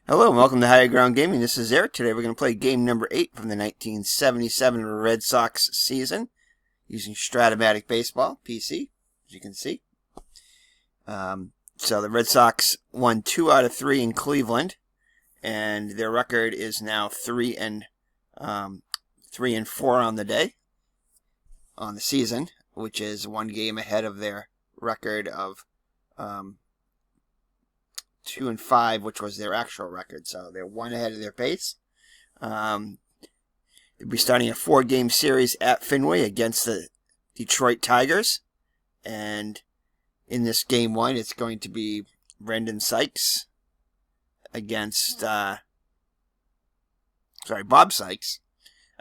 Hello and welcome to Higher Ground Gaming. This is Eric. Today we're going to play game number 8 from the 1977 Red Sox season using Strat-o-Matic Baseball, PC, as you can see. So the Red Sox won 2 out of 3 in Cleveland, and their record is now 3 and 4 on the day, on the season, which is 1 game ahead of their record of 2 and 5, which was their actual record. So they're 1 ahead of their pace. They'll be starting a 4-game series at Fenway against the Detroit Tigers. And in this game 1, it's going to be Brendan Sykes against, Bob Sykes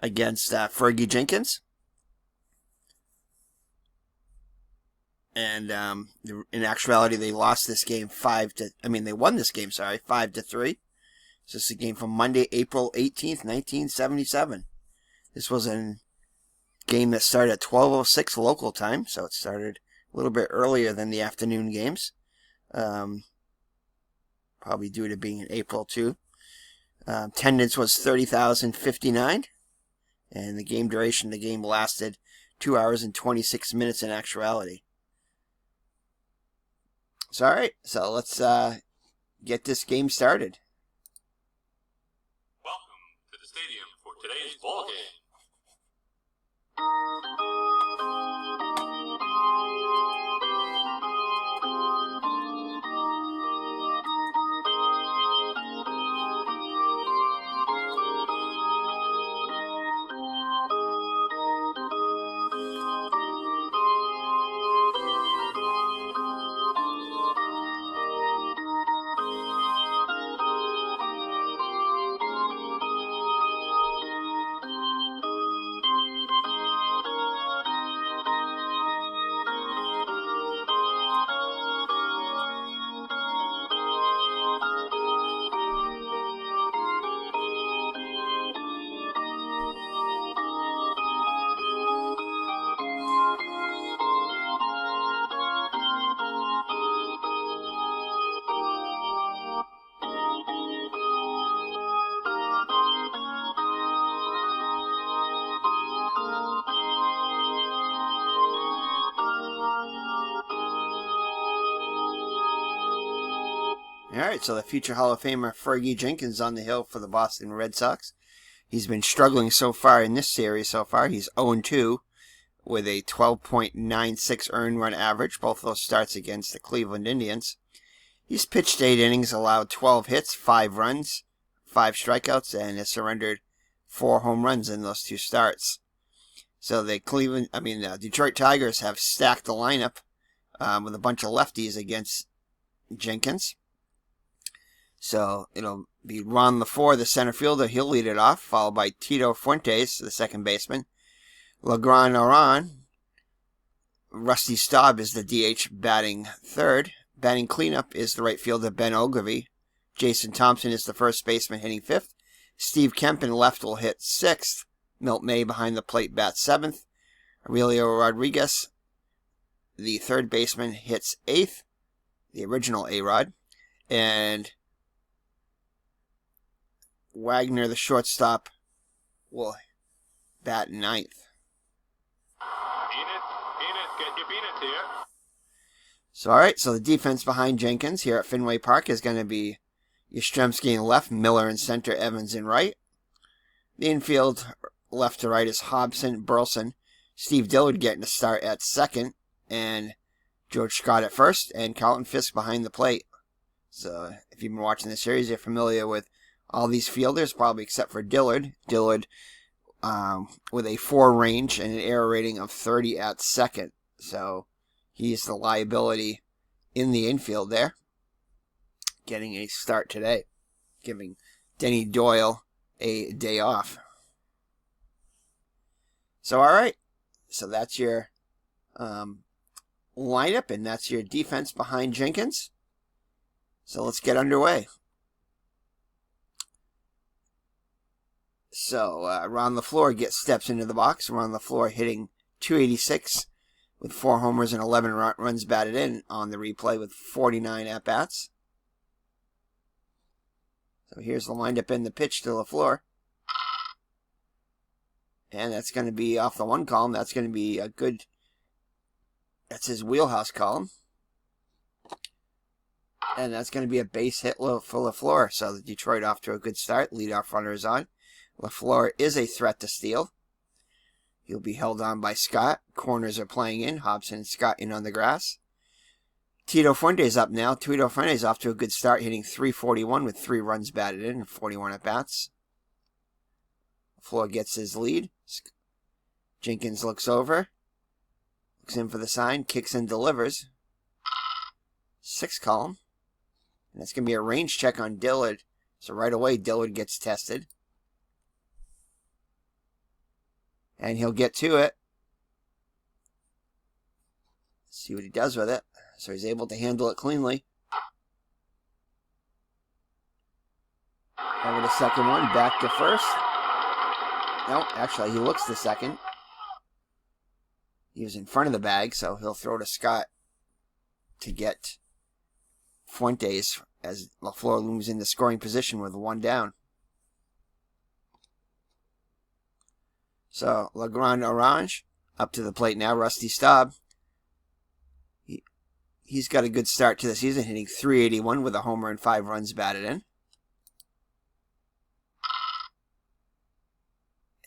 against Fergie Jenkins. And in actuality, they lost this game they won this game, 5-3. So this is a game from Monday, April 18th, 1977. This was a game that started at 12:06 local time, so it started a little bit earlier than the afternoon games. Probably due to being in April, too. Attendance was 30,059. And the game duration, the game lasted 2 hours and 26 minutes in actuality. So, alright, so let's get this game started. Welcome to the stadium for today's ball game. Alright, so the future Hall of Famer Fergie Jenkins on the hill for the Boston Red Sox. He's been struggling so far in this series so far. He's 0-2 with a 12.96 earned run average. Both those starts against the Cleveland Indians. He's pitched 8 innings, allowed 12 hits, 5 runs, 5 strikeouts, and has surrendered 4 home runs in those 2 starts. So the Detroit Tigers have stacked the lineup with a bunch of lefties against Jenkins. So it'll be Ron LaFleur, the center fielder. He'll lead it off, followed by Tito Fuentes, the second baseman. Legrand Aran. Rusty Staub is the DH batting third. Batting cleanup is the right fielder Ben Ogilvy. Jason Thompson is the first baseman hitting fifth. Steve Kemp in left will hit sixth. Milt May behind the plate bats seventh. Aurelio Rodriguez, the third baseman, hits eighth. The original A-Rod. And Wagner, the shortstop, will bat ninth. Get your peanuts here. So, alright, so the defense behind Jenkins here at Fenway Park is going to be Yastrzemski in left, Miller in center, Evans in right. The infield, left to right, is Hobson, Burleson, Steve Dillard getting a start at second, and George Scott at first, and Carlton Fisk behind the plate. So, if you've been watching the series, you're familiar with all these fielders, probably except for Dillard. Dillard with a 4 range and an error rating of 30 at second. So he's the liability in the infield there. Getting a start today. Giving Denny Doyle a day off. So alright. So that's your lineup, and that's your defense behind Jenkins. So let's get underway. So, Ron LaFleur steps into the box. Ron LaFleur hitting .286 with 4 homers and 11 runs batted in on the replay with 49 at-bats. So here's the windup and the pitch to LaFleur. And that's going to be off the one column. That's going to be a good... That's his wheelhouse column. And that's going to be a base hit for LaFleur. So the Detroit off to a good start. Leadoff runner is on. LaFleur is a threat to steal. He'll be held on by Scott. Corners are playing in. Hobson and Scott in on the grass. Tito Fuentes up now. Tito Fuentes off to a good start, hitting .341 with 3 runs batted in and 41 at-bats. LaFleur gets his lead. Jenkins looks over. Looks in for the sign. Kicks and delivers. 6 column. And that's going to be a range check on Dillard. So right away, Dillard gets tested. And he'll get to it. See what he does with it. So he's able to handle it cleanly. Over the second one, back to first. No, actually, he looks to second. He was in front of the bag, so he'll throw to Scott to get Fuentes as LaFleur looms into scoring position with 1 down. So, Legrand Orange up to the plate now. Rusty Staub. He's got a good start to the season, hitting .381 with a homer and 5 runs batted in.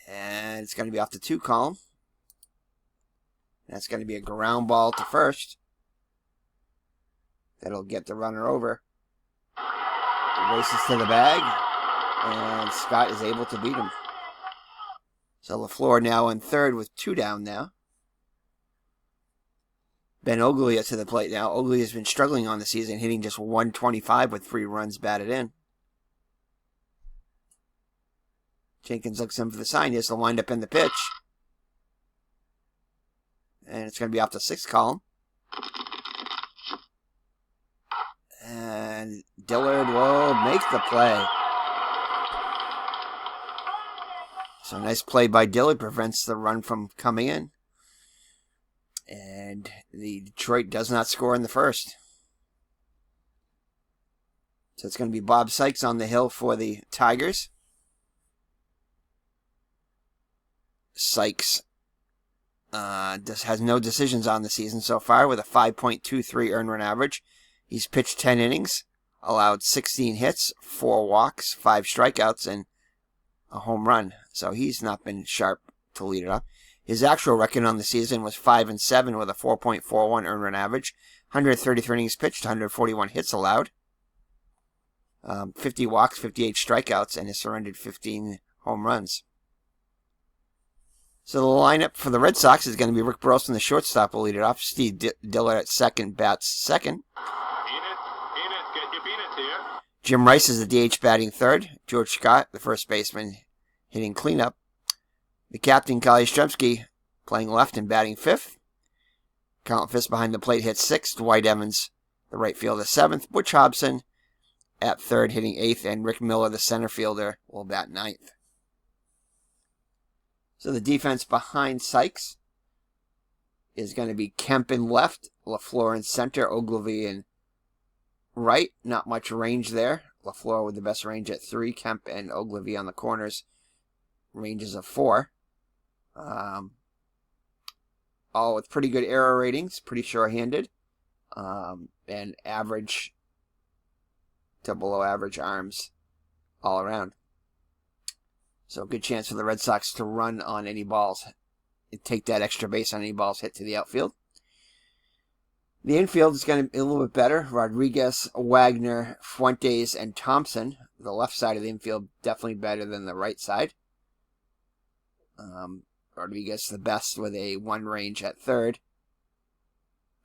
And it's going to be off the 2 column. That's going to be a ground ball to first. That'll get the runner over. He races to the bag, and Scott is able to beat him. So LaFleur now in third with 2 down now. Ben Oglia to the plate now. Oglia has been struggling on the season, hitting just .125 with 3 runs batted in. Jenkins looks in for the sign. Here's the windup and the pitch. And it's going to be off the 6th column. And Dillard will make the play. So nice play by Dillard. Prevents the run from coming in. And the Detroit does not score in the first. So it's going to be Bob Sykes on the hill for the Tigers. Sykes has no decisions on the season so far with a 5.23 earned run average. He's pitched 10 innings, allowed 16 hits, 4 walks, 5 strikeouts, and a home run. So he's not been sharp to lead it up. His actual record on the season was 5-7 with a 4.41 earned run average, 133 innings pitched, 141 hits allowed, 50 walks, 58 strikeouts, and has surrendered 15 home runs. So the lineup for the Red Sox is going to be Rick Burrowson, the shortstop, will lead it off. Steve Dillard at second, bats second. Get your peanuts here. Jim Rice is the DH batting third. George Scott, the first baseman, hitting cleanup. The captain, Kyle Yastrzemski, playing left and batting fifth. Colin Fisk behind the plate hits sixth. Dwight Evans, the right fielder, seventh. Butch Hobson at third, hitting eighth. And Rick Miller, the center fielder, will bat ninth. So the defense behind Sykes is going to be Kemp in left, LaFleur in center, Ogilvy in right. Not much range there. LaFleur with the best range at 3. Kemp and Ogilvy on the corners, ranges of 4. All with pretty good error ratings, pretty sure-handed, and average to below average arms all around. So good chance for the Red Sox to run on any balls, take that extra base on any balls hit to the outfield. The infield is going to be a little bit better. Rodriguez, Wagner, Fuentes, and Thompson. The left side of the infield definitely better than the right side. Rodriguez the best with a 1 range at third.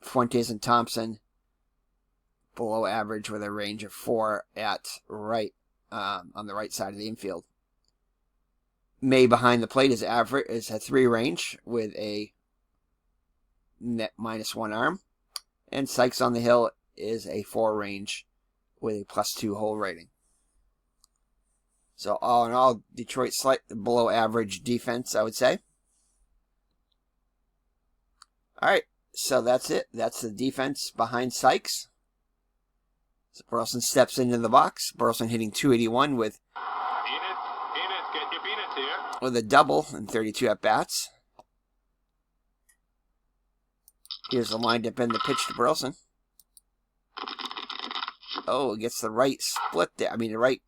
Fuentes and Thompson below average with a range of 4 at right, on the right side of the infield. May behind the plate is average, is a 3 range with a net -1 arm. And Sykes on the hill is a 4 range with a +2 hole rating. So all in all, Detroit slightly below average defense, I would say. All right, so that's it. That's the defense behind Sykes. So Burleson steps into the box. Burleson hitting 281 with Get your peanuts here. with a double and 32 at-bats. Here's the windup and the pitch to Burleson. Oh, gets the right split there. I mean, the right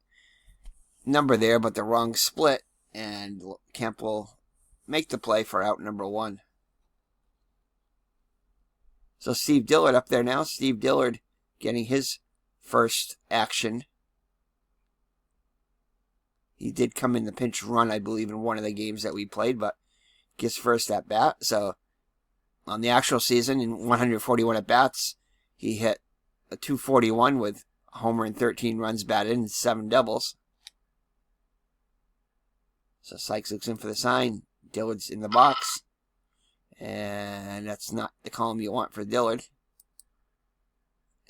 number there, but the wrong split. And Kemp will make the play for out number 1. So Steve Dillard up there now. Steve Dillard getting his first action. He did come in the pinch run, I believe, in one of the games that we played, but gets first at bat. So on the actual season, in 141 at bats, he hit a 241 with a homer and 13 runs batted and 7 doubles. So Sykes looks in for the sign. Dillard's in the box. And that's not the column you want for Dillard.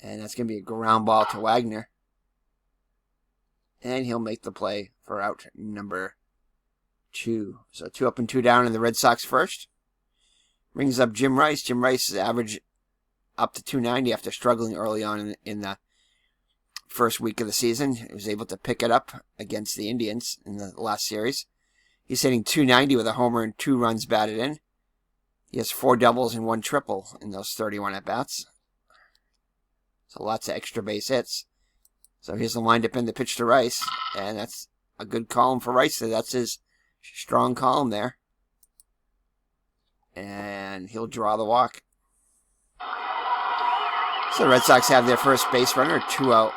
And that's going to be a ground ball to Wagner. And he'll make the play for out number 2. So 2 up and 2 down in the Red Sox first. Brings up Jim Rice. Jim Rice is average up to 290 after struggling early on in the first week of the season. He was able to pick it up against the Indians in the last series. He's hitting 290 with a homer and 2 runs batted in. He has 4 doubles and 1 triple in those 31 at-bats. So lots of extra base hits. So here's the windup and the pitch to Rice. And that's a good column for Rice. So that's his strong column there. And he'll draw the walk. So the Red Sox have their first base runner. 2-out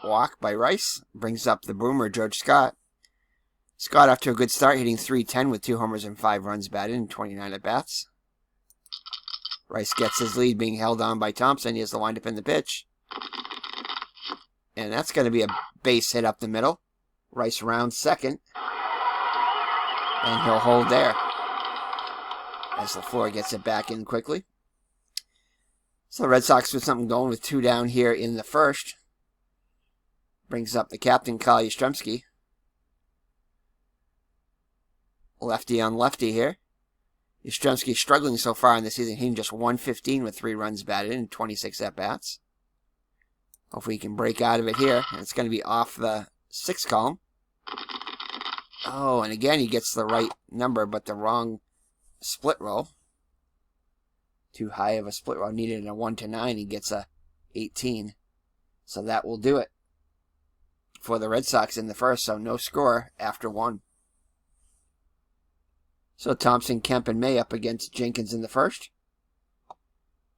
walk by Rice. Brings up the boomer, George Scott. Scott off to a good start, hitting .310 with 2 homers and 5 runs batted in 29 at-bats. Rice gets his lead being held on by Thompson. He has the windup and the pitch. And that's going to be a base hit up the middle. Rice rounds second. And he'll hold there as LaFleur gets it back in quickly. So the Red Sox with something going with 2 down here in the first. Brings up the captain, Kyle Yastrzemski. Lefty on lefty here. Yastrzemski struggling so far in the season, hitting just .115 with 3 runs batted in 26 at-bats. Hopefully he can break out of it here. And it's going to be off the 6th column. Oh, and again he gets the right number, but the wrong split roll. Too high of a split roll. Needed a 1-9. He gets a 18. So that will do it for the Red Sox in the first. So no score after 1. So Thompson, Kemp, and May up against Jenkins in the first.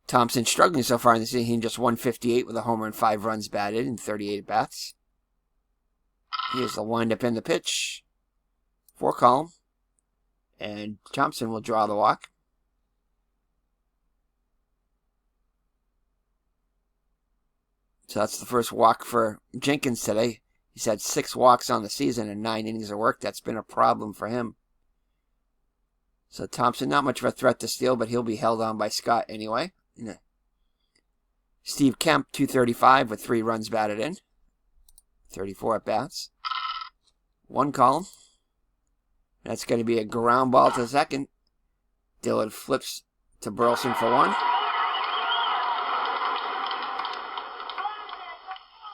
Thompson struggling so far in the season, hitting just .158 with a homer and 5 runs batted in 38 at-bats. Here's the windup and the pitch. 4 column. And Thompson will draw the walk. So that's the first walk for Jenkins today. He's had 6 walks on the season and 9 innings of work. That's been a problem for him. So Thompson, not much of a threat to steal, but he'll be held on by Scott anyway. Steve Kemp, 235 with 3 runs batted in. 34 at-bats. 1 column. That's going to be a ground ball to second. Dillard flips to Burleson for 1.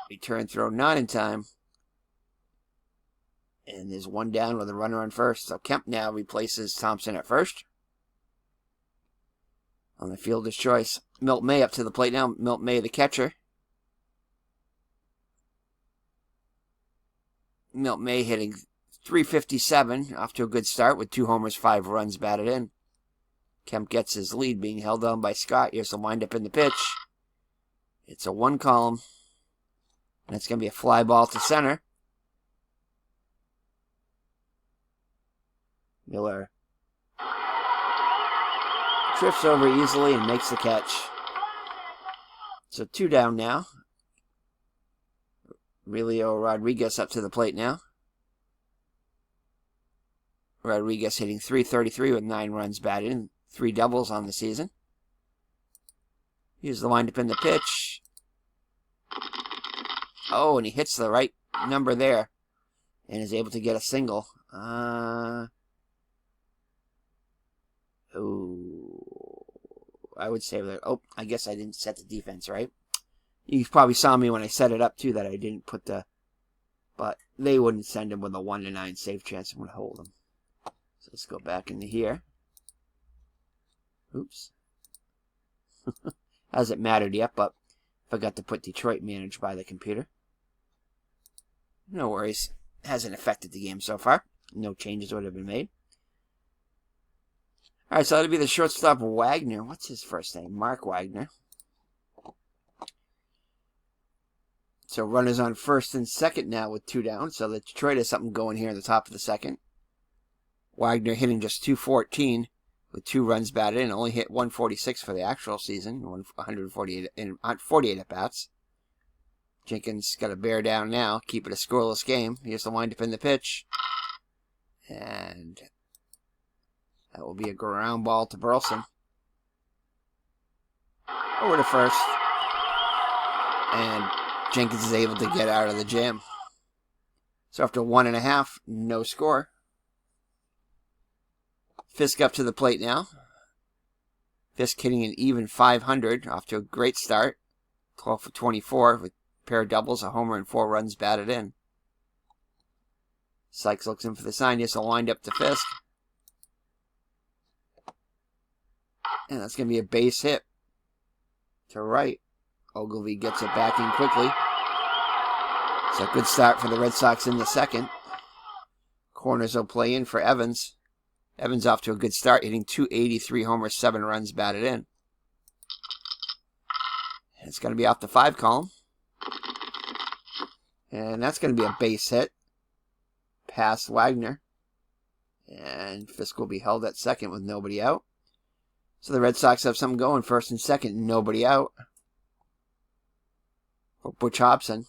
Return throw not in time. And there's 1 down with a runner on first. So Kemp now replaces Thompson at first. On the fielder's choice. Milt May up to the plate now. Milt May, the catcher. Milt May hitting .357. Off to a good start with 2 homers, 5 runs batted in. Kemp gets his lead being held on by Scott. Here's the windup in the pitch. It's a 1 column. And it's going to be a fly ball to center. Miller trips over easily and makes the catch. So 2 down now. Relio Rodriguez up to the plate now. Rodriguez hitting .333 with 9 runs batted and 3 doubles on the season. Here's the windup in the pitch. Oh, and he hits the right number there and is able to get a single. I would say that. Oh, I guess I didn't set the defense right. You probably saw me when I set it up, too, that I didn't put the... But they wouldn't send him with a 1 to 9 safe chance and would hold him. So let's go back into here. Oops. Hasn't mattered yet, but forgot to put Detroit managed by the computer. No worries. Hasn't affected the game so far. No changes would have been made. Alright, so that'll be the shortstop Wagner. What's his first name? Mark Wagner. So runners on first and second now with 2 down. So the Detroit has something going here in the top of the second. Wagner hitting just .214 with 2 runs batted in. Only hit .146 for the actual season. 148 in 48 at-bats. Jenkins got a bear down now. Keep it a scoreless game. Here's the windup in the pitch. And that will be a ground ball to Burleson. Over to first. And Jenkins is able to get out of the jam. So after 1.5, no score. Fisk up to the plate now. Fisk hitting an even .500. Off to a great start. 12 for 24 with a pair of doubles, a homer, and 4 runs batted in. Sykes looks in for the sign. He has to wind up to Fisk. And that's going to be a base hit to right. Ogilvy gets it back in quickly. So a good start for the Red Sox in the second. Corners will play in for Evans. Evans off to a good start, hitting .283 homers, 7 runs batted in. It's going to be off the 5 column. And that's going to be a base hit. Past Wagner. And Fisk will be held at second with nobody out. So the Red Sox have something going, first and second, nobody out. For Butch Hobson.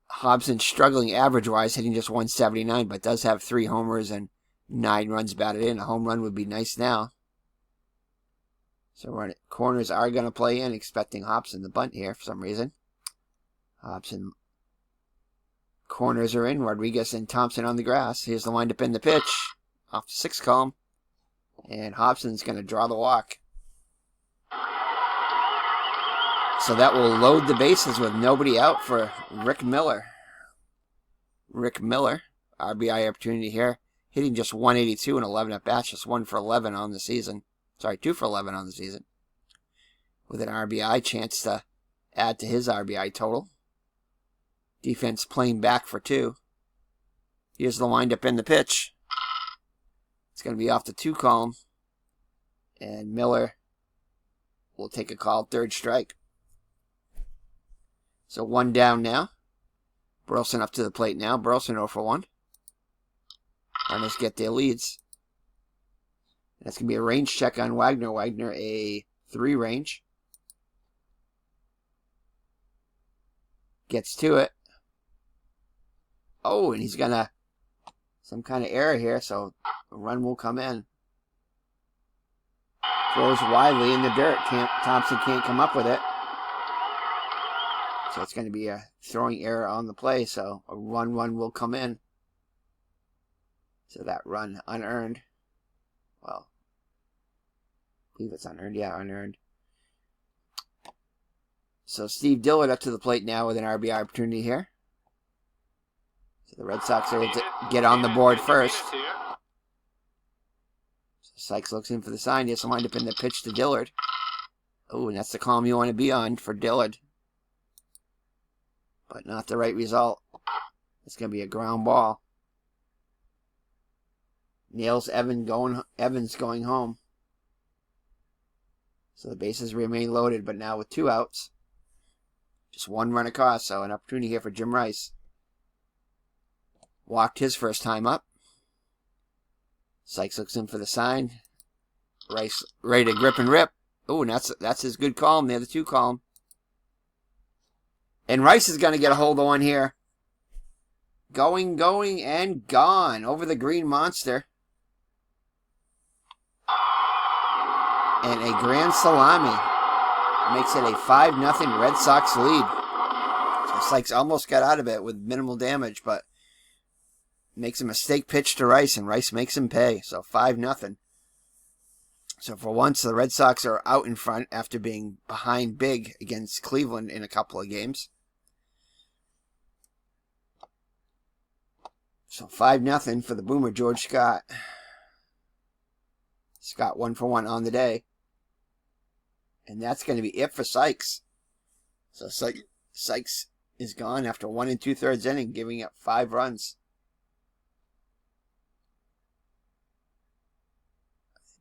Hobson struggling average-wise, hitting just .179, but does have 3 homers and 9 runs batted in. A home run would be nice now. So corners are going to play in, expecting Hobson to bunt here for some reason. Hobson. Corners are in. Rodriguez and Thompson on the grass. Here's the windup in the pitch. Off the 6 column. And Hobson's going to draw the walk. So that will load the bases with nobody out for Rick Miller. Rick Miller, RBI opportunity here. Hitting just .182 and 11 at-bats. Just 1 for 11 on the season. Sorry, 2 for 11 on the season. With an RBI chance to add to his RBI total. Defense playing back for 2. Here's the windup in the pitch. It's going to be off the 2 column. And Miller will take a call, 3rd strike. So 1 down now. Burleson up to the plate now. Burleson 0 for 1. Runners get their leads. That's going to be a range check on Wagner. Wagner a 3 range. Gets to it. Oh, and he's going to... Some kind of error here, so a run will come in. Throws widely in the dirt. Thompson can't come up with it. So it's going to be a throwing error on the play, so a run will come in. So that run unearned. Well, I believe it's unearned. Yeah, unearned. So Steve Dillard up to the plate now with an RBI opportunity here. So the Red Sox are able to get on the board first. So Sykes looks in for the sign. He has to wind up in the pitch to Dillard. Oh, and that's the column you want to be on for Dillard. But not the right result. It's going to be a ground ball. Nails Evans going home. So the bases remain loaded, but now with 2 outs. Just 1 run across, so an opportunity here for Jim Rice. Walked his first time up. Sykes looks in for the sign. Rice ready to grip and rip. Oh, and that's his good column there, the 2 column. And Rice is going to get a hold of one here. Going, and gone. Over the green monster. And a grand salami. Makes it a 5-0 Red Sox lead. So Sykes almost got out of it with minimal damage, but makes a mistake pitch to Rice, and Rice makes him pay. So 5-0. So for once, the Red Sox are out in front after being behind big against Cleveland in a couple of games. So 5-0 for the Boomer, George Scott. Scott 1-for-1 on the day. And that's going to be it for Sykes. So Sykes is gone after 1 2/3 inning, giving up 5 runs.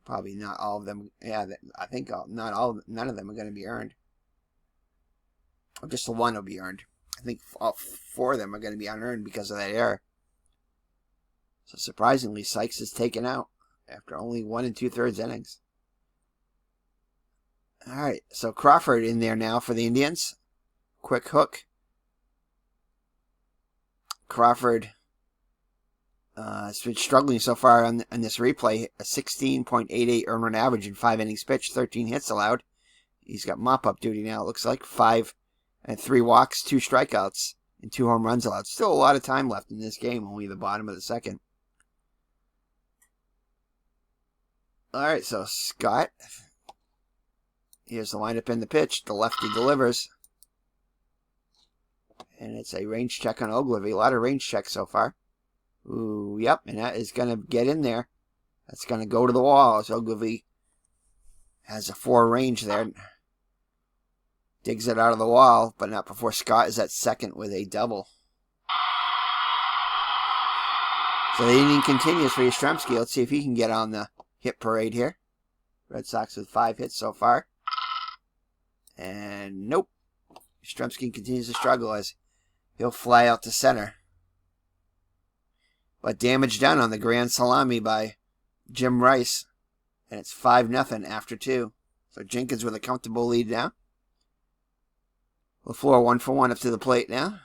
Probably not all of them. Yeah, I think none of them are going to be earned. Or just the one will be earned. I think all 4 of them are going to be unearned because of that error. So surprisingly, Sykes is taken out after only 1 2/3 innings. All right, so Crawford in there now for the Indians. Quick hook. Crawford has been struggling so far on this replay. A 16.88 earned run average in 5 innings pitched, 13 hits allowed. He's got mop-up duty now, it looks like. 5 and 3 walks, 2 strikeouts, and 2 home runs allowed. Still a lot of time left in this game, only the bottom of the second. All right, so Scott. Here's the lineup in the pitch. The lefty delivers. And it's a range check on Ogilvy. A lot of range checks so far. Ooh, yep, and that is going to get in there. That's going to go to the wall as Ogilvy has a 4 range there. Digs it out of the wall, but not before Scott is at second with a double. So the inning continues for Yastrzemski. Let's see if he can get on the hit parade here. Red Sox with 5 hits so far. And nope. Yastrzemski continues to struggle as he'll fly out to center. But damage done on the grand salami by Jim Rice. And it's 5-0 after 2. So Jenkins with a comfortable lead now. LaFleur 1-for-1 up to the plate now.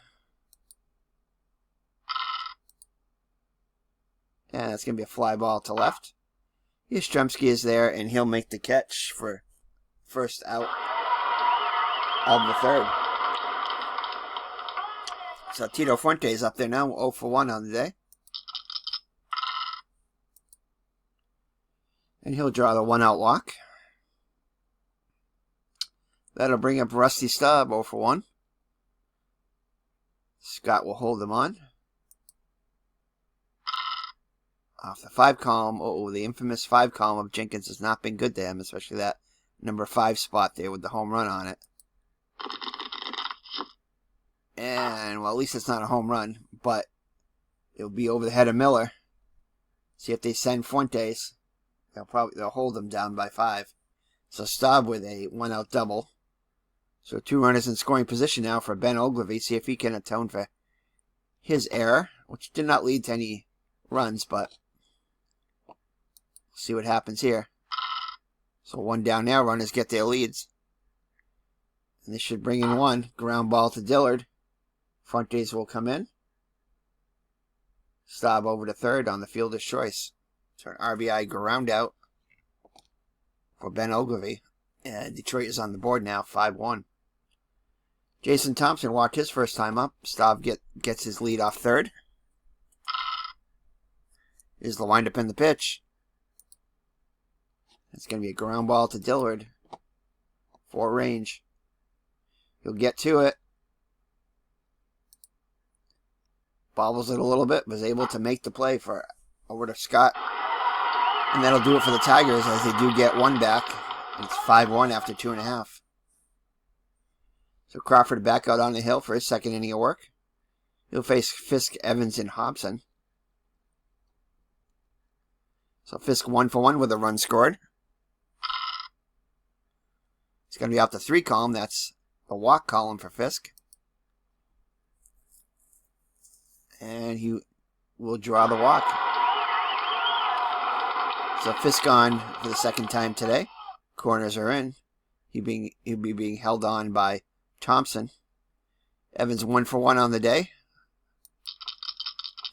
And that's going to be a fly ball to left. Yastrzemski is there, and he'll make the catch for first out of the third. So Tito Fuentes up there now, 0-for-1 on the day. And he'll draw the 1-out walk. That'll bring up Rusty Staub, 0-for-1. Scott will hold him on. Off the 5 column, the infamous 5 column of Jenkins has not been good to him, especially that number 5 spot there with the home run on it. And, well, at least it's not a home run, but it'll be over the head of Miller. See if they send Fuentes. They'll hold them down by 5. So Staub with a 1-out double. So 2 runners in scoring position now for Ben Ogilvy. See if he can atone for his error, which did not lead to any runs, but see what happens here. So 1 down now, runners get their leads. And this should bring in 1. Ground ball to Dillard. Fuentes will come in. Staub over to third on the fielder's choice. So an RBI ground out for Ben Ogilvy. And Detroit is on the board now, 5-1. Jason Thompson walked his first time up. Staub gets his lead off third. Here's the windup in the pitch. It's going to be a ground ball to Dillard for range. He'll get to it. Bobbles it a little bit, was able to make the play for over to Scott. And that'll do it for the Tigers as they do get 1 back. And it's 5-1 after 2.5. So Crawford back out on the hill for his second inning of work. He'll face Fisk, Evans, and Hobson. So Fisk 1-for-1 with a run scored. It's going to be out the 3 column. That's the walk column for Fisk. And he will draw the walk. So Fisk on for the second time today. Corners are in. He'll be being held on by Thompson. Evans 1-for-1 on the day.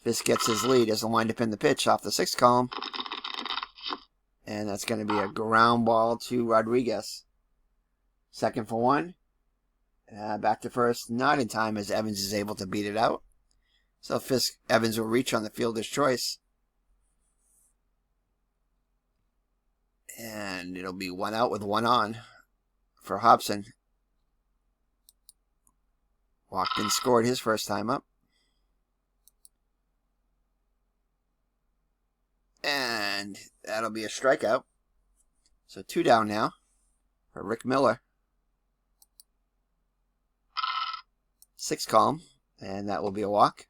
Fisk gets his lead as the windup in the pitch off the 6th column. And that's going to be a ground ball to Rodriguez. 2nd for 1. Back to first. Not in time as Evans is able to beat it out. So Evans will reach on the fielder's choice. And it'll be 1 out with 1 on for Hobson. Walked and scored his first time up. And that'll be a strikeout. So 2 down now for Rick Miller. 6 column, and that will be a walk.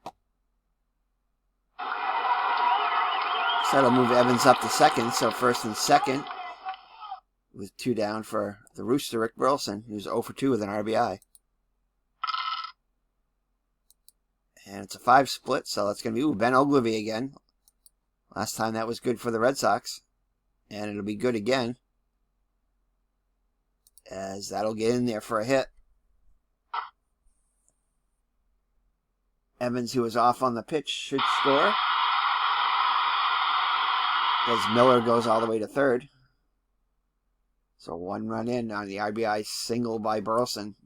So that'll move Evans up to second, so first and second with 2 down for the Rooster, Rick Burleson, who's 0 for 2 with an RBI. And it's a 5 split, so that's going to be Ben Ogilvy again. Last time that was good for the Red Sox. And it'll be good again, as that'll get in there for a hit. Evans, who was off on the pitch, should score, as Miller goes all the way to third. So 1 run in on the RBI single by Burleson.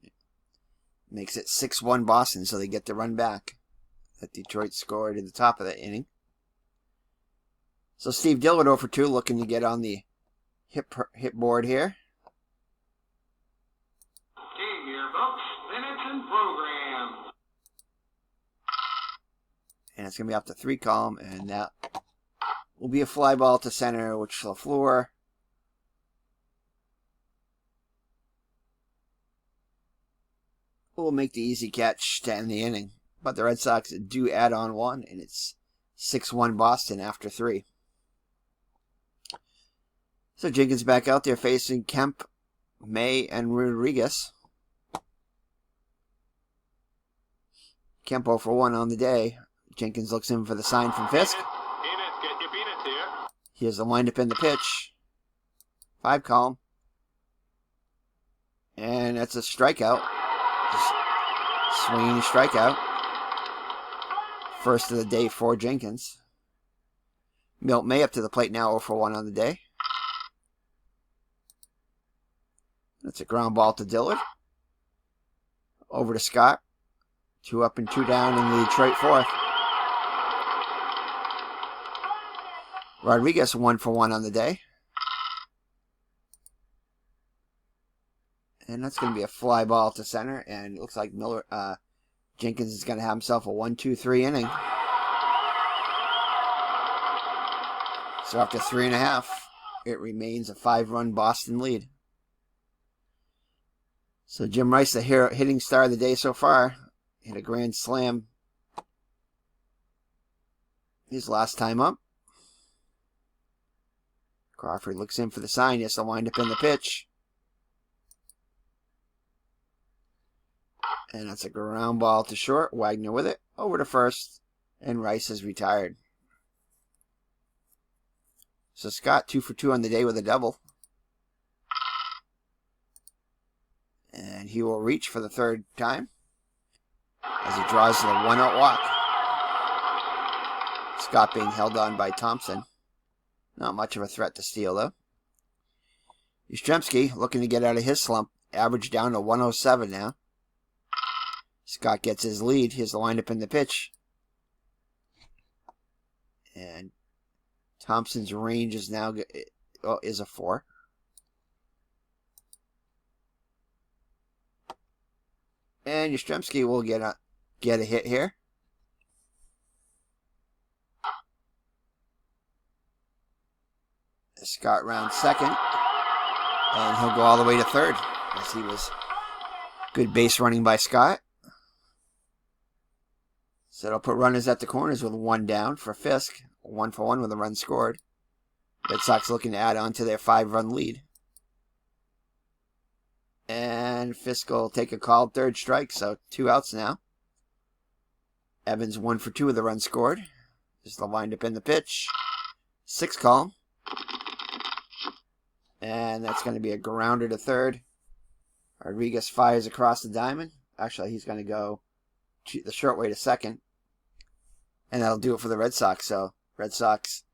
Makes it 6-1 Boston, so they get the run back that Detroit scored at the top of the inning. So Steve Dillard 0 for 2, looking to get on the hit board here. Okay, here, folks. Minutes and program. And it's going to be off the 3 column, and that will be a fly ball to center, which LaFleur will make the easy catch to end the inning. But the Red Sox do add on 1, and it's 6-1 Boston after 3. So Jenkins back out there facing Kemp, May, and Rodriguez. Kemp 0 for 1 on the day. Jenkins looks in for the sign from Fisk. Get your peanuts here. Here's the windup in the pitch. 5 column. And that's a strikeout. Swinging strikeout. First of the day for Jenkins. Milt May up to the plate now, 0 for 1 on the day. That's a ground ball to Dillard. Over to Scott. 2 up and 2 down in the Detroit 4th. Rodriguez 1 for 1 on the day. And that's going to be a fly ball to center. And it looks like Jenkins is going to have himself a 1-2-3 inning. So after 3.5, it remains a 5-run Boston lead. So Jim Rice, the hitting star of the day so far, hit a grand slam his last time up. Crawford looks in for the sign. He has to wind up in the pitch. And that's a ground ball to short. Wagner with it. Over to first. And Rice is retired. So Scott 2 for 2 on the day with a double. And he will reach for the 3rd time as he draws the 1-out walk. Scott being held on by Thompson. Not much of a threat to steal, though. Yastrzemski looking to get out of his slump. Average down to 107 now. Scott gets his lead. Here's the windup in the pitch. And Thompson's range is now is a 4. And Yastrzemski will get a hit here. Scott rounds second. And he'll go all the way to third, as he was good base running by Scott. So it'll put runners at the corners with 1 down for Fisk. 1 for 1 with a run scored. Red Sox looking to add on to their 5-run lead. And Fisk will take a called 3rd strike, so 2 outs now. Evans 1 for 2 with a run scored. Just the windup in the pitch. 6 column. And that's going to be a grounder to third. Rodriguez fires across the diamond. Actually, he's going to go the short way to second. And that'll do it for the Red Sox. So, Red Sox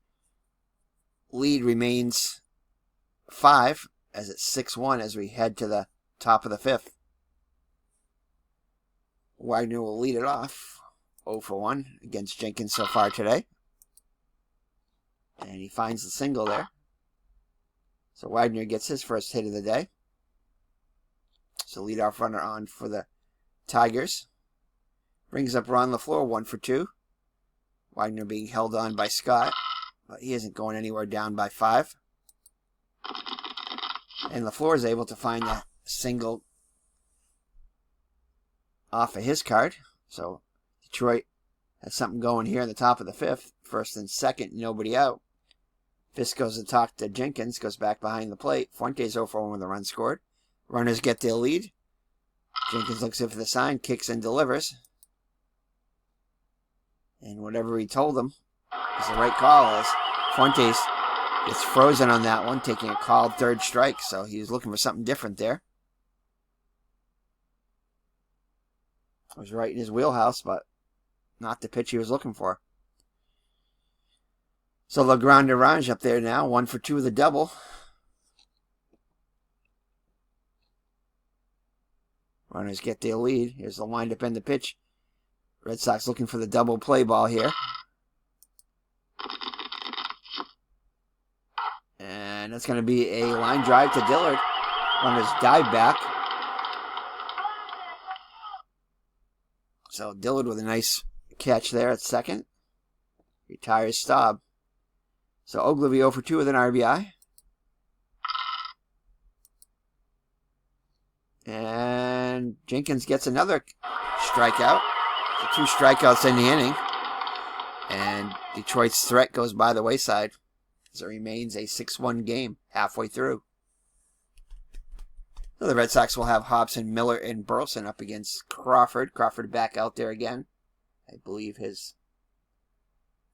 lead remains 5 as it's 6-1 as we head to the top of the 5th. Wagner will lead it off. 0 for 1 against Jenkins so far today. And he finds the single there. So Wagner gets his first hit of the day. So leadoff runner on for the Tigers. Brings up Ron LaFleur, 1 for 2. Wagner being held on by Scott, but he isn't going anywhere, down by 5. And LaFleur is able to find a single off of his card. So Detroit has something going here in the top of the 5th. First and second, nobody out. Fisk goes to talk to Jenkins, goes back behind the plate. Fuentes 0 for 1 with a run scored. Runners get their lead. Jenkins looks in for the sign, kicks and delivers. And whatever he told him is the right call, as Fuentes gets frozen on that one, taking a called third strike. So he was looking for something different there. It was right in his wheelhouse, but not the pitch he was looking for. So Legrand Orange up there now, 1 for 2 with a double. Runners get their lead. Here's the windup and the pitch. Red Sox looking for the double play ball here. And that's going to be a line drive to Dillard. Runners dive back. So Dillard with a nice catch there at second. Retires Staub. So Ogilvy 0 for 2 with an RBI. And Jenkins gets another strikeout. So 2 strikeouts in the inning. And Detroit's threat goes by the wayside as it remains a 6-1 game halfway through. So the Red Sox will have Hobson, Miller, and Burleson up against Crawford. Crawford back out there again. I believe his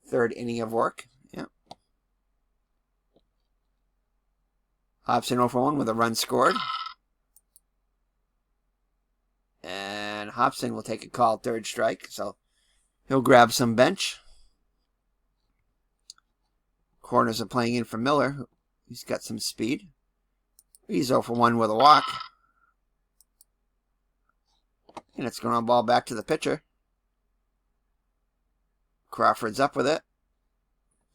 3rd inning of work. Yep. Hobson 0 for 1 with a run scored. And Hobson will take a called third strike, so he'll grab some bench. Corners are playing in for Miller. He's got some speed. He's 0 for 1 with a walk. And it's going on ball back to the pitcher. Crawford's up with it.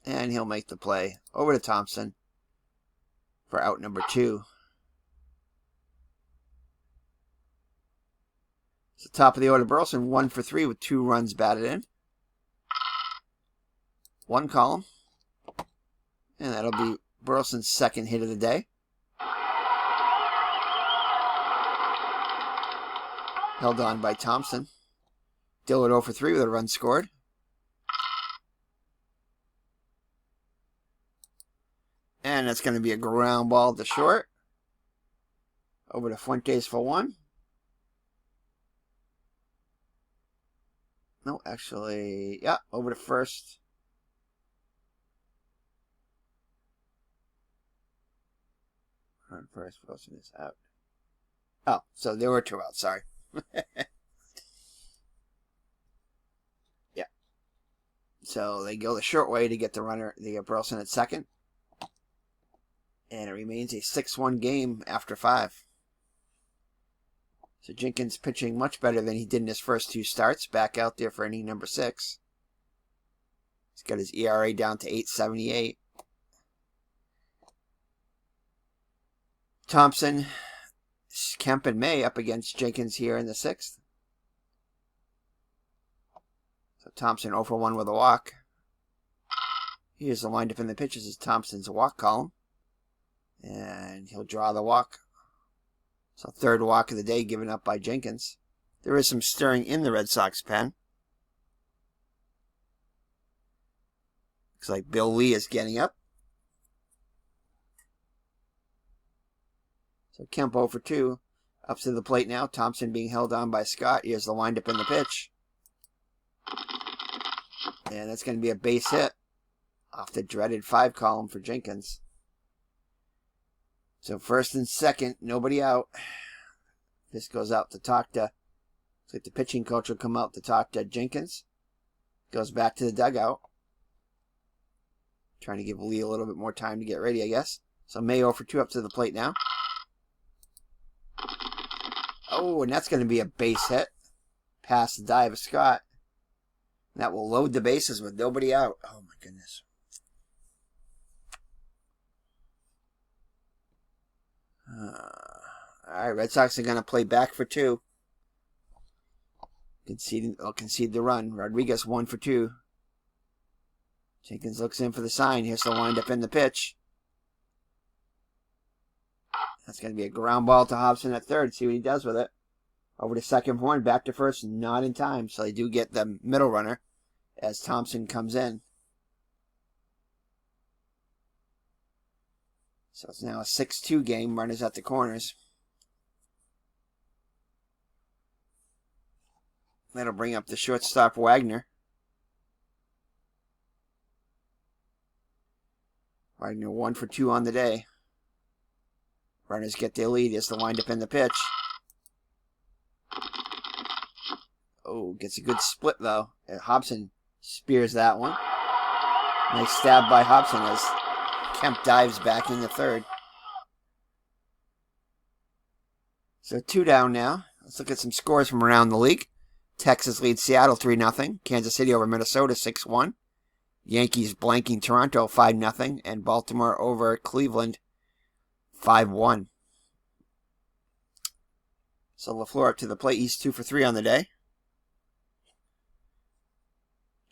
And he'll make the play over to Thompson for out number 2. So top of the order, Burleson 1 for 3 with 2 runs batted in. 1 column. And that'll be Burleson's 2nd hit of the day. Held on by Thompson. Dillard 0 for 3 with a run scored. And that's going to be a ground ball to short. Over to Fuentes for 1. No, actually, yeah, over to first. On first, Wilson is out. Oh, so there were 2 out, sorry. Yeah. So they go the short way to get the runner, the Burleson at second. And it remains a 6-1 game after 5. So Jenkins pitching much better than he did in his first 2 starts. Back out there for inning number 6. He's got his ERA down to 8.78. Thompson, Kemp, and May up against Jenkins here in the 6th. So Thompson 0 for 1 with a walk. Here's the windup in the pitches is Thompson's walk column. And he'll draw the walk. So 3rd walk of the day given up by Jenkins. There is some stirring in the Red Sox pen. Looks like Bill Lee is getting up. So Kemp 0 for 2. Up to the plate now. Thompson being held on by Scott. Here's the windup in the pitch. And that's going to be a base hit off the dreaded 5 column for Jenkins. So 1st and 2nd, nobody out. This goes out to talk to, looks like the pitching coach will come out to talk to Jenkins. Goes back to the dugout. Trying to give Lee a little bit more time to get ready, I guess. So May 0 for 2 up to the plate now. Oh, and that's going to be a base hit. Past the dive of Scott. That will load the bases with nobody out. Oh my goodness. Alright, Red Sox are going to play back for 2. They'll concede the run. Rodriguez 1 for 2. Jenkins looks in for the sign. Here's the windup in the pitch. That's going to be a ground ball to Hobson at third. See what he does with it. Over to second horn, back to first, not in time. So they do get the middle runner as Thompson comes in. So it's now a 6-2 game. Runners at the corners. That'll bring up the shortstop Wagner. Wagner 1 for 2 on the day. Runners get their lead as the windup in the pitch. Oh, gets a good split though. Hobson spears that one. Nice stab by Hobson as Kemp dives back in the third. So 2 down now. Let's look at some scores from around the league. Texas leads Seattle 3-0. Kansas City over Minnesota 6-1. Yankees blanking Toronto 5-0. And Baltimore over Cleveland 5-1. So LaFleur up to the plate. He's 2 for 3 on the day.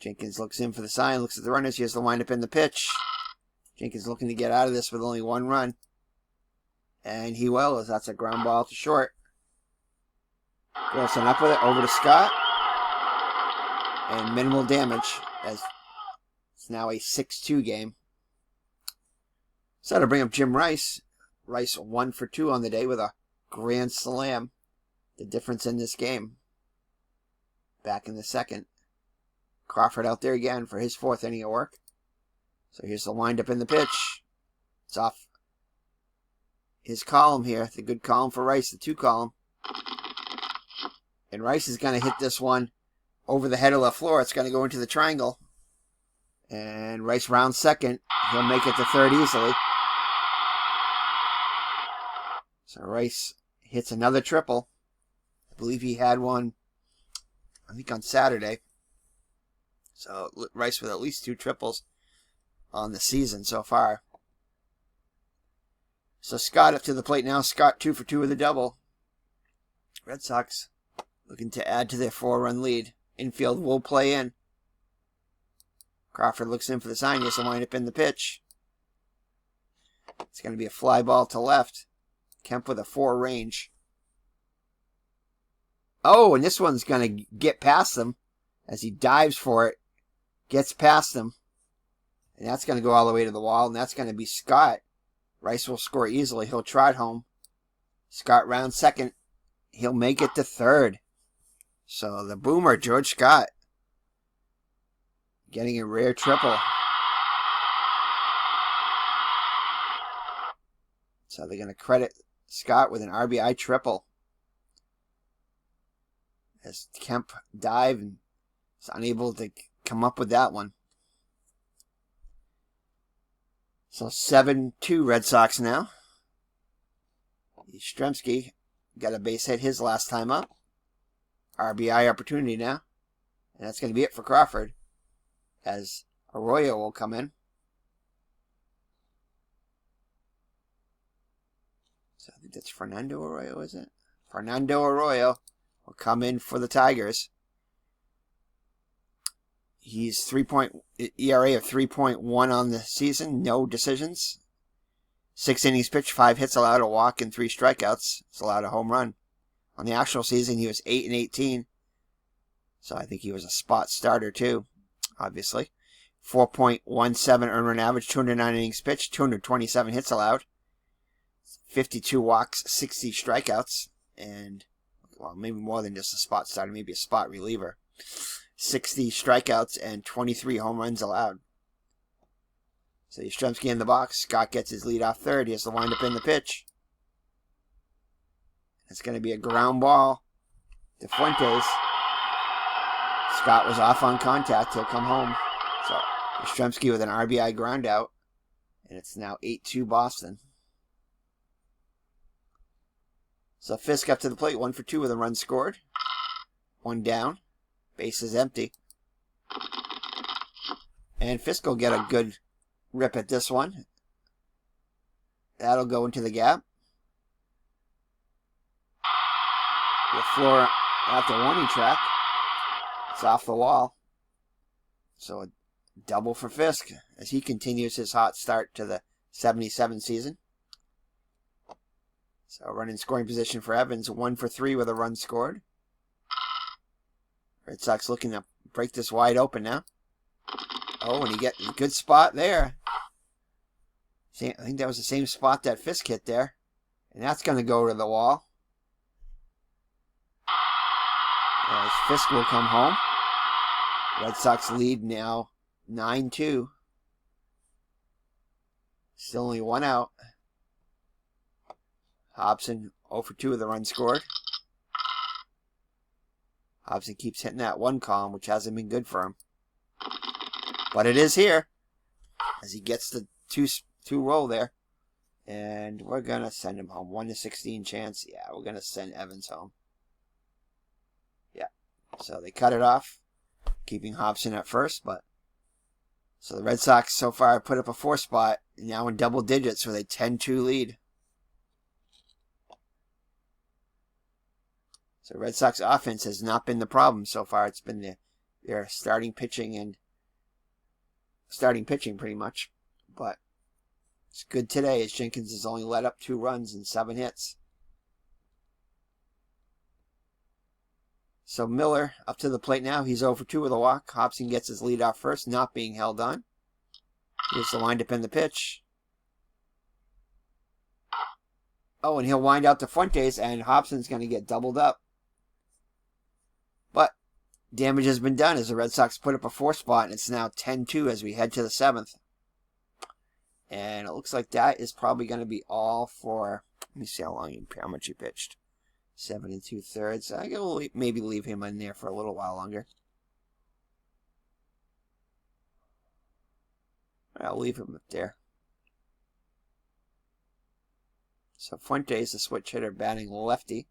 Jenkins looks in for the sign, looks at the runners. Here's the windup in the pitch. Jenkins looking to get out of this with only 1 run. And he will, as that's a ground ball to short. Wilson up with it, over to Scott. And minimal damage, as it's now a 6-2 game. So that'll bring up Jim Rice. Rice 1 for 2 on the day with a grand slam. The difference in this game. Back in the second. Crawford out there again for his 4th inning of work. So here's the windup in the pitch. It's off his column here. The good column for Rice, the 2 column. And Rice is going to hit this one over the head of LaFleur. It's going to go into the triangle. And Rice rounds second. He'll make it to third easily. So Rice hits another triple. I believe he had one, I think, on Saturday. So Rice with at least 2 triples on the season so far. So Scott up to the plate now. Scott 2 for 2 with a double. Red Sox looking to add to their 4-run lead. Infield will play in. Crawford looks in for the sign. Here's the windup in the pitch. It's going to be a fly ball to left. Kemp with a 4 range. Oh, and this one's going to get past them as he dives for it. Gets past them. And that's going to go all the way to the wall. And that's going to be Scott. Rice will score easily. He'll trot home. Scott rounds second. He'll make it to third. So the boomer, George Scott, getting a rare triple. So they're going to credit Scott with an RBI triple. As Kemp dive and is unable to come up with that one. So 7-2 Red Sox now. Yastrzemski got a base hit his last time up. RBI opportunity now. And that's going to be it for Crawford. As Arroyo will come in. So I think that's Fernando Arroyo, is it? Fernando Arroyo will come in for the Tigers. He's ERA of 3.1 on the season. No decisions. 6 innings pitched, 5 hits allowed, a walk, and 3 strikeouts. It's allowed a home run. On the actual season, he was 8-18. So I think he was a spot starter too, obviously. 4.17 earned run average, 209 innings pitched, 227 hits allowed, 52 walks, 60 strikeouts, and, well, maybe more than just a spot starter, maybe a spot reliever. 60 strikeouts and 23 home runs allowed. So Yastrzemski in the box. Scott gets his lead off third. He has to wind up in the pitch. It's going to be a ground ball to Fuentes. Scott was off on contact. He'll come home. So Yastrzemski with an RBI ground out. And it's now 8-2 Boston. So Fisk up to the plate. 1 for 2 with a run scored. 1 down. Base is empty. And Fisk will get a good rip at this one. That'll go into the gap. The floor at the warning track. It's off the wall. So a double for Fisk as he continues his hot start to the 77 season. So running scoring position for Evans, 1 for 3 with a run scored. Red Sox looking to break this wide open now. Oh, and he gets a good spot there. I think that was the same spot that Fisk hit there. And that's going to go to the wall. As Fisk will come home. Red Sox lead now 9-2. Still only 1 out. Hobson 0 for 2 with a run scored. Hobson keeps hitting that 1 column, which hasn't been good for him. But it is here. As he gets the 2 roll there. And we're going to send him home. 1 to 16 chance. Yeah, we're going to send Evans home. Yeah. So they cut it off. Keeping Hobson at first. So the Red Sox so far put up a 4 spot. Now in double digits with a 10-2 lead. So Red Sox offense has not been the problem so far. It's been their starting pitching pretty much. But it's good today as Jenkins has only let up 2 runs and 7 hits. So Miller up to the plate now. He's 0 for 2 with a walk. Hobson gets his lead off first, not being held on. Here's the windup in the pitch. Oh, and he'll wind out the Fuentes, and Hobson's going to get doubled up. But damage has been done as the Red Sox put up a 4 spot, and it's now 10-2 as we head to the 7th. And it looks like that is probably going to be all for... Let me see how much he pitched. 7 2/3. I can maybe leave him in there for a little while longer. I'll leave him up there. So Fuentes, the switch hitter, batting lefty.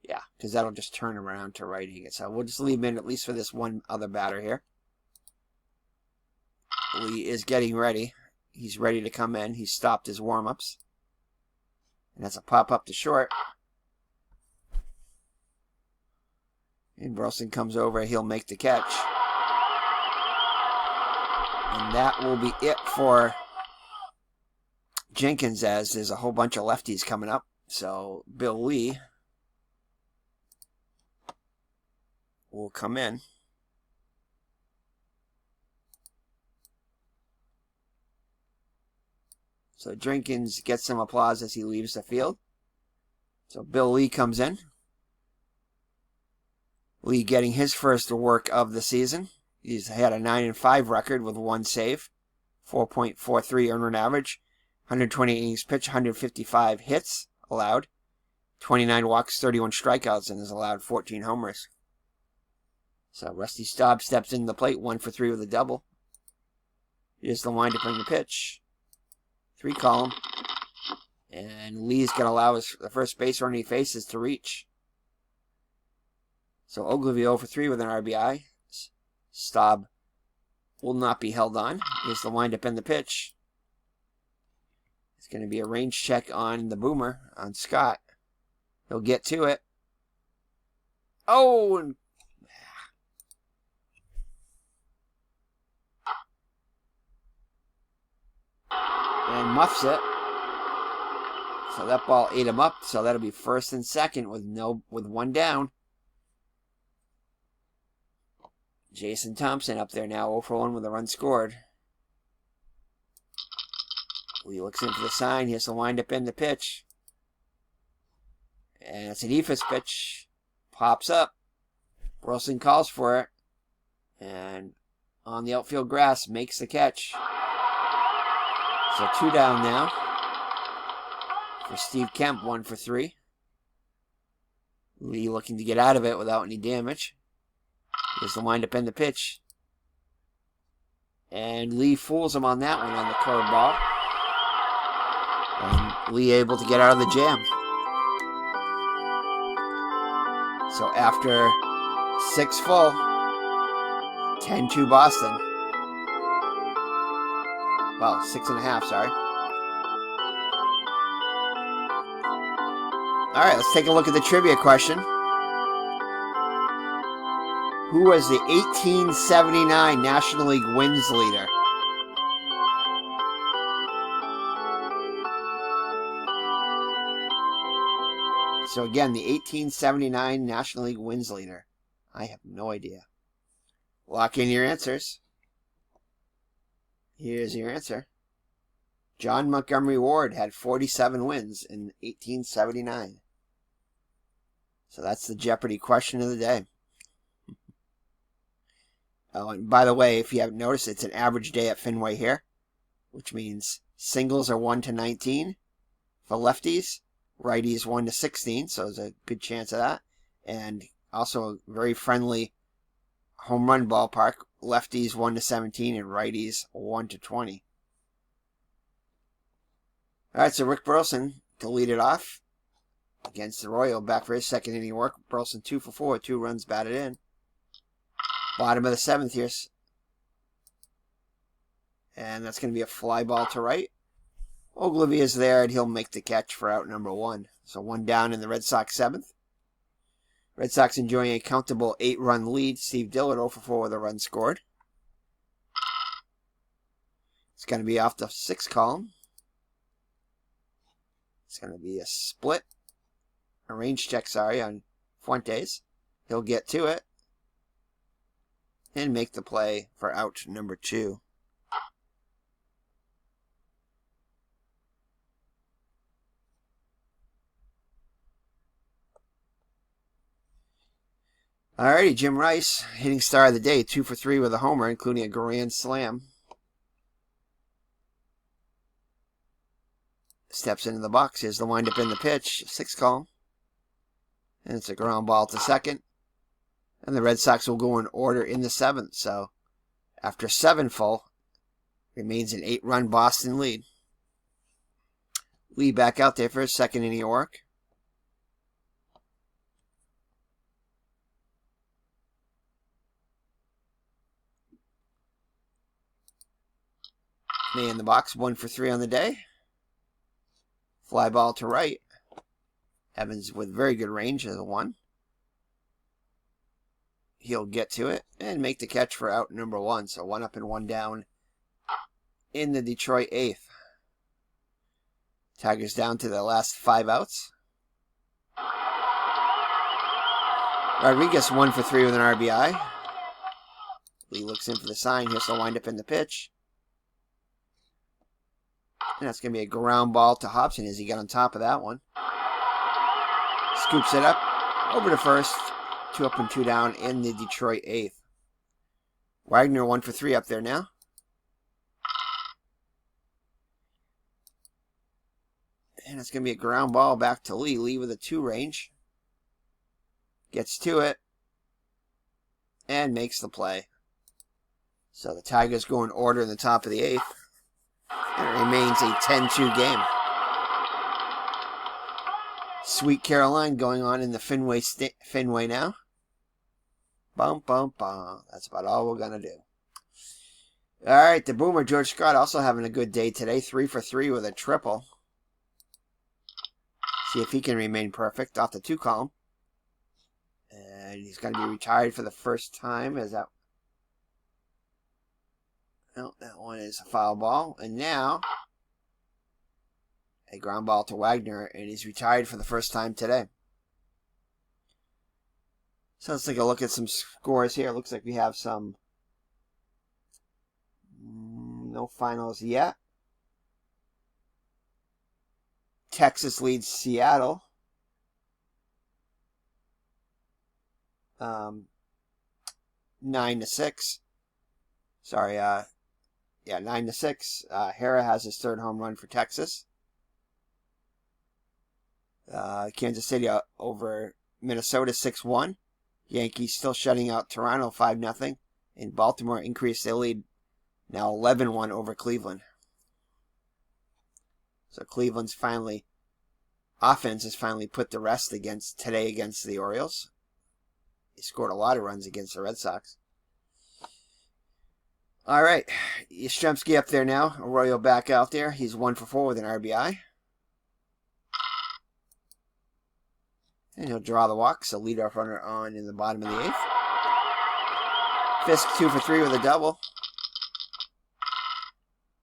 Yeah, because that'll just turn around to righty. So we'll just leave him in at least for this one other batter here. Lee is getting ready. He's ready to come in. He's stopped his warm-ups. And that's a pop up to short. And Burleson comes over. He'll make the catch. And that will be it for Jenkins, as there's a whole bunch of lefties coming up. So Bill Lee will come in. So Jenkins gets some applause as he leaves the field. So Bill Lee comes in. Lee getting his first work of the season. He's had a 9-5 record with 1 save, 4.43 earned run average, 120 innings pitched, 155 hits allowed, 29 walks, 31 strikeouts, and has allowed 14 homers. So Rusty Staub steps in the plate, 1 for 3 with a double. Here's the windup in the pitch. 3 column. And Lee's going to allow the first base runner he faces to reach. So Ogilvy 0 for 3 with an RBI. Staub will not be held on. Here's the windup in the pitch. It's going to be a range check on the boomer, on Scott. He'll get to it. Oh! And muffs it. So that ball ate him up. So that'll be first and second with 1 down. Jason Thompson up there now, 0 for 1 with a run scored. Lee looks in for the sign. Here's the windup in the pitch. And it's an Ephus pitch. Pops up. Burleson calls for it. And on the outfield grass, makes the catch. So 2 down now. For Steve Kemp, 1 for 3. Lee looking to get out of it without any damage. Here's the windup in the pitch. And Lee fools him on that one on the curveball. And Lee able to get out of the jam. So after 6 full, 10-2 Boston. Well, 6.5, sorry. All right, let's take a look at the trivia question. Who was the 1879 National League wins leader? So again, the 1879 National League wins leader. I have no idea. Lock in your answers. Here's your answer. John Montgomery Ward had 47 wins in 1879. So that's the Jeopardy question of the day. Oh, and by the way, if you haven't noticed, it's an average day at Fenway here, which means singles are 1 to 19 for lefties, righties 1 to 16, so there's a good chance of that. And also a very friendly home run ballpark, lefties 1 to 17 and righties 1 to 20. All right, so Rick Burleson to lead it off against the Royal, back for his second inning work. Burleson 2 for 4, 2 runs batted in. Bottom of the 7th here. And that's going to be a fly ball to right. Ogilvy is there, and he'll make the catch for out number 1. So 1 down in the Red Sox 7th. Red Sox enjoying a comfortable 8-run lead. Steve Dillard 0 for 4 with a run scored. It's going to be off the 6th column. It's going to be a split. A range check, on Fuentes. He'll get to it and make the play for out number 2. Alrighty, Jim Rice, hitting star of the day, 2 for 3 with a homer, including a grand slam. Steps into the box. Here's the windup in the pitch, 6th column. And it's a ground ball to second. And the Red Sox will go in order in the 7th. So after 7 full, remains an 8-run Boston lead. Lee back out there for his second inning of work. May in the box, 1 for 3 on the day. Fly ball to right. Evans with very good range as a 1. He'll get to it and make the catch for out number 1. So 1 up and 1 down in the Detroit 8th. Tigers down to the last 5 outs. Rodriguez 1 for 3 with an RBI. Lee looks in for the sign. Here's the windup in the pitch. And that's going to be a ground ball to Hobson as he got on top of that one. Scoops it up over to first. 2 up and 2 down in the Detroit 8th. Wagner 1 for 3 up there now. And it's going to be a ground ball back to Lee. Lee with a 2 range. Gets to it. And makes the play. So the Tigers go in order in the top of the 8th. And it remains a 10-2 game. Sweet Caroline going on in the Fenway now. Bum, bum, bum. That's about all we're going to do. All right, the Boomer, George Scott, also having a good day today. 3 for 3 with a triple. See if he can remain perfect off the 2 column. And he's going to be retired for the first time. Is that... No, that one is a foul ball. And now, a ground ball to Wagner, and he's retired for the first time today. So let's take a look at some scores here. It looks like we have some no finals yet. Texas leads Seattle. 9-6. Sorry, 9-6. Hara has his 3rd home run for Texas. Kansas City over Minnesota 6-1. Yankees still shutting out Toronto 5-0. And Baltimore increased their lead now 11-1 over Cleveland. So Cleveland's offense has finally put to rest today against the Orioles. He scored a lot of runs against the Red Sox. All right, Yastrzemski up there now. Arroyo back out there. He's 1 for 4 with an RBI. And he'll draw the walk, so leadoff runner on in the bottom of the 8th. Fisk 2 for 3 with a double.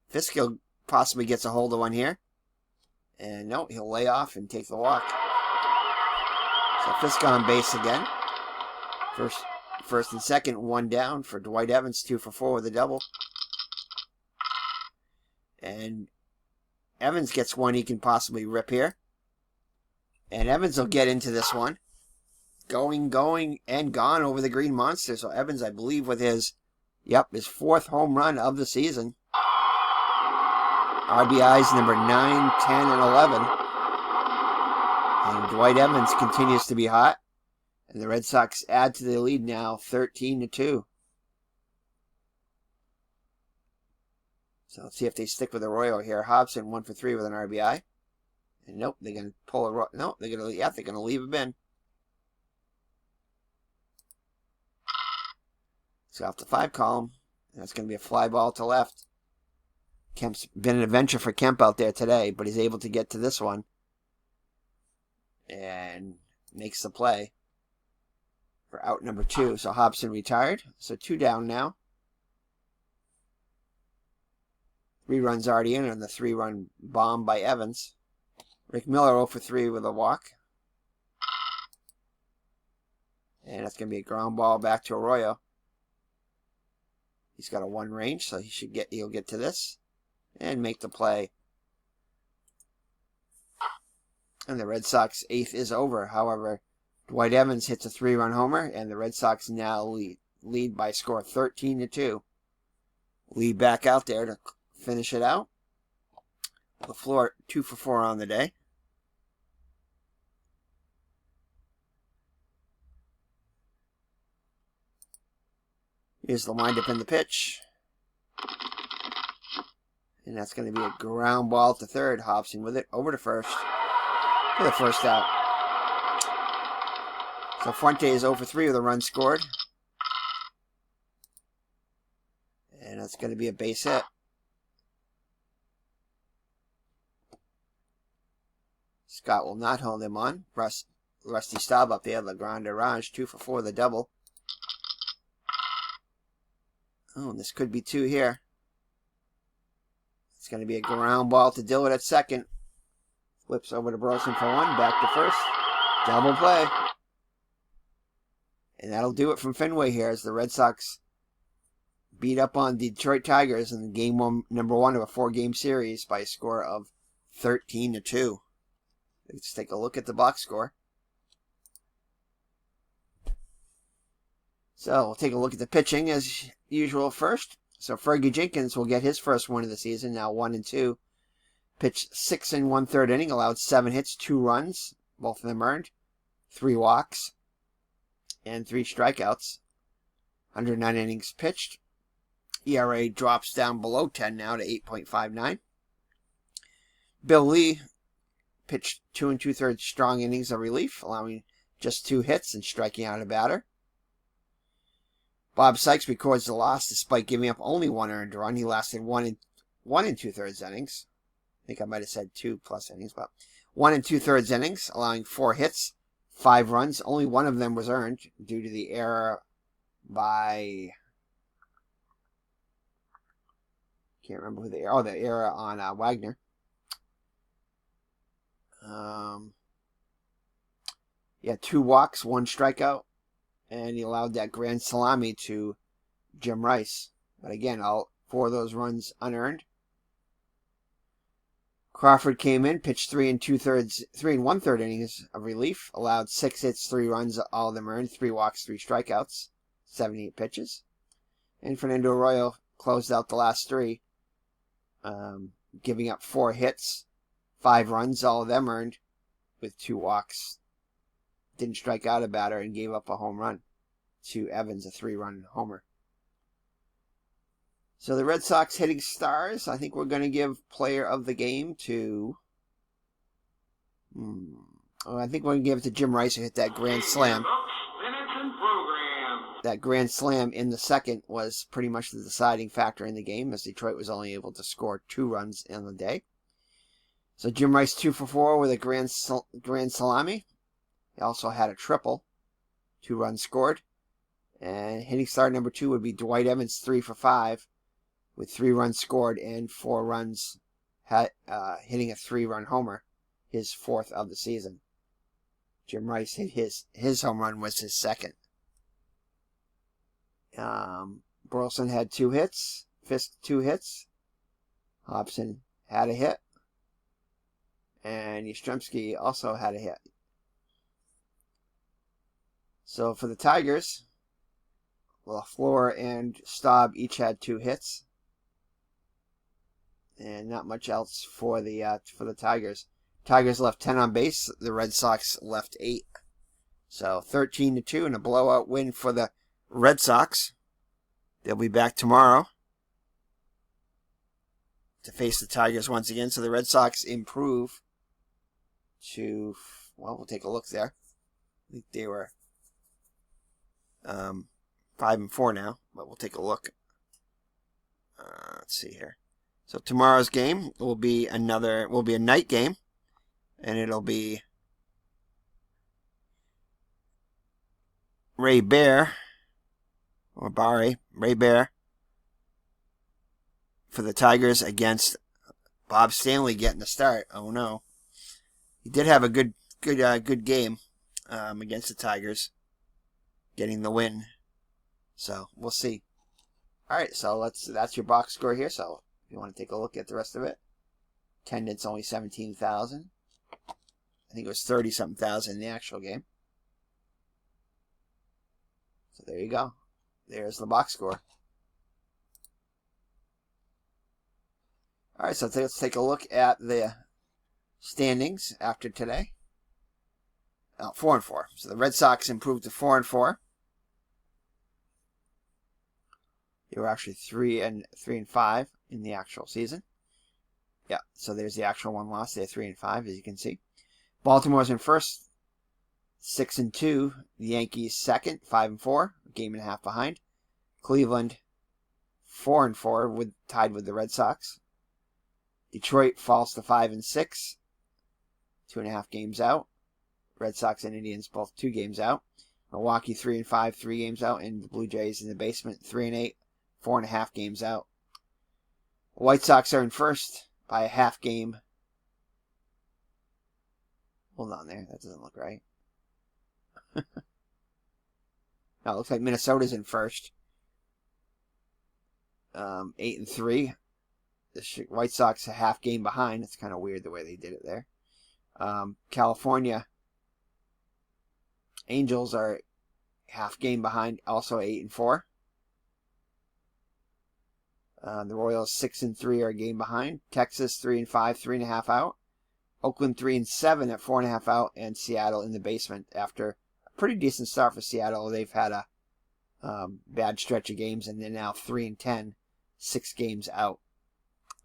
Fisk possibly gets a hold of one here. And no, he'll lay off and take the walk. So Fisk on base again. First and second, one down for Dwight Evans, 2 for 4 with a double. And Evans gets one he can possibly rip here. And Evans will get into this one. Going, and gone over the Green Monster. So Evans, I believe, with his 4th home run of the season. RBIs number 9, 10, and 11. And Dwight Evans continues to be hot. And the Red Sox add to the lead now, 13-2. So let's see if they stick with Arroyo here. Hobson 1 for 3 with an RBI. And nope, they're gonna pull a no, they're gonna leave him in. So off the 5 column. That's gonna be a fly ball to left. Kemp's been an adventure for Kemp out there today, but he's able to get to this one. And makes the play for out number 2. So Hobson retired. So 2 down now. 3 runs already in on the 3-run bomb by Evans. Rick Miller 0 for 3 with a walk. And that's going to be a ground ball back to Arroyo. He's got a 1 range, so he'll get to this and make the play. And the Red Sox 8th is over. However, Dwight Evans hits a 3-run homer, and the Red Sox now lead by a score of 13-2. Lee back out there to finish it out. LaFleur 2 for 4 on the day. Here's the windup in the pitch. And that's going to be a ground ball to third. Hobson with it over to first for the first out. So Fuente is 0 for 3 with a run scored. And that's going to be a base hit. Scott will not hold him on. Rusty Staub up there, Legrand Orange, 2 for 4 with a double. Oh, and this could be 2 here. It's going to be a ground ball to Dillard at second. Flips over to Burleson for 1, back to first. Double play. And that'll do it from Fenway here as the Red Sox beat up on Detroit Tigers in game number 1 of a 4-game series by a score of 13-2. Let's take a look at the box score. So we'll take a look at the pitching as usual first. So Fergie Jenkins will get his first win of the season, now 1-2. Pitched 6 1/3 inning, allowed 7 hits, 2 runs, both of them earned, 3 walks, and 3 strikeouts. 109 innings pitched. ERA drops down below 10 now to 8.59. Bill Lee pitched 2 2/3 strong innings of relief, allowing just 2 hits and striking out a batter. Bob Sykes records the loss despite giving up only 1 earned run. He lasted 1 2/3 innings. I think I might have said 2+ innings, but 1 2/3 innings, allowing 4 hits, 5 runs. Only 1 of them was earned due to the error by... Can't remember who the error... Oh, the error on Wagner. Yeah, 2 walks, 1 strikeout. And he allowed that grand salami to Jim Rice. But again, all 4 of those runs unearned. Crawford came in, pitched 3 1/3 innings of relief. Allowed 6 hits, 3 runs, all of them earned. 3 walks, 3 strikeouts. 78 pitches. And Fernando Arroyo closed out the last 3. Giving up 4 hits, 5 runs, all of them earned. With 2 walks. Didn't strike out a batter and gave up a home run to Evans, a 3-run homer. So the Red Sox hitting stars, I think we're going to give player of the game to... I think we're going to give it to Jim Rice, who hit that grand slam. That grand slam in the second was pretty much the deciding factor in the game, as Detroit was only able to score 2 runs in the day. So Jim Rice 2 for 4 with a grand salami. He also had a triple, 2 runs scored. And hitting star number 2 would be Dwight Evans, 3 for 5, with 3 runs scored and 4 runs, hitting a 3-run homer, his 4th of the season. Jim Rice hit his home run was his 2nd. Burleson had 2 hits. Fisk 2 hits. Hobson had a hit. And Yastrzemski also had a hit. So for the Tigers, LaFleur and Staub each had 2 hits. And not much else for the Tigers. Tigers left 10 on base. The Red Sox left 8. So 13-2 and a blowout win for the Red Sox. They'll be back tomorrow to face the Tigers once again. So the Red Sox improve to, well, we'll take a look there. I think they were 5-4 now, but we'll take a look. Let's see here. So tomorrow's game will be a night game, and it'll be Ray Bear for the Tigers against Bob Stanley getting the start. Oh no, he did have a good game against the Tigers, getting the win. So we'll see. All right, so that's your box score here. So if you want to take a look at the rest of it, attendance only 17,000. I think it was 30-something thousand in the actual game. So there you go. There's the box score. All right, so let's take a look at the standings after today. 4-4. So the Red Sox improved to 4-4. They were actually 3-5 in the actual season. Yeah, so there's the actual one loss. They're 3-5, as you can see. Baltimore's in first, 6-2. The Yankees second, 5-4, a game and a half behind. Cleveland 4-4, tied with the Red Sox. Detroit falls to 5-6, 2.5 games out. Red Sox and Indians both 2 games out. Milwaukee 3-5, 3 games out, and the Blue Jays in the basement 3-8, 4.5 games out. White Sox are in first by a half game. Hold on there, that doesn't look right. No, it looks like Minnesota's in first. 8-3. The White Sox a half game behind. It's kind of weird the way they did it there. California Angels are half game behind, also 8-4. The Royals 6-3 are a game behind. Texas 3-5, 3.5 out. Oakland 3-7 at 4.5 out, and Seattle in the basement after a pretty decent start for Seattle. They've had a bad stretch of games, and they're now 3-10, 6 games out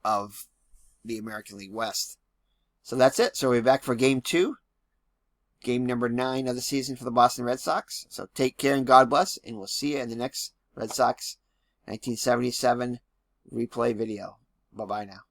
of the American League West. So that's it. So we're back for Game 2. Game number 9 of the season for the Boston Red Sox. So take care and God bless, and we'll see you in the next Red Sox 1977 replay video. Bye-bye now.